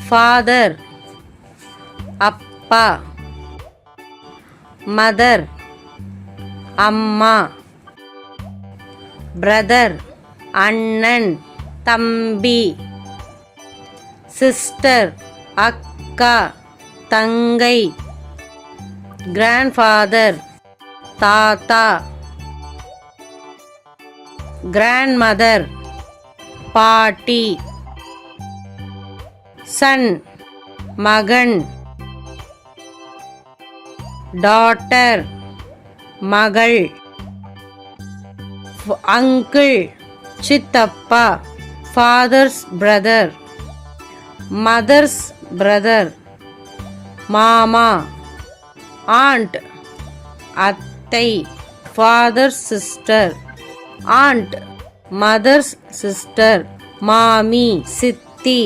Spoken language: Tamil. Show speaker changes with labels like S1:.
S1: ஃபாதர் அப்பா, மதர் அம்மா, பிரதர் அண்ணன் தம்பி, சிஸ்டர் அக்கா தங்கை, கிராண்ட்ஃபாதர் தாத்தா, கிராண்ட்மதர் பாட்டி, சன் மகன், டாட்டர் மகள், அங்கிள் சித்தப்பா, ஃபாதர்ஸ் பிரதர், மதர்ஸ் பிரதர், மாமா, ஆண்ட் அத்தை, father's sister, aunt mother's sister, மாமி சித்தி.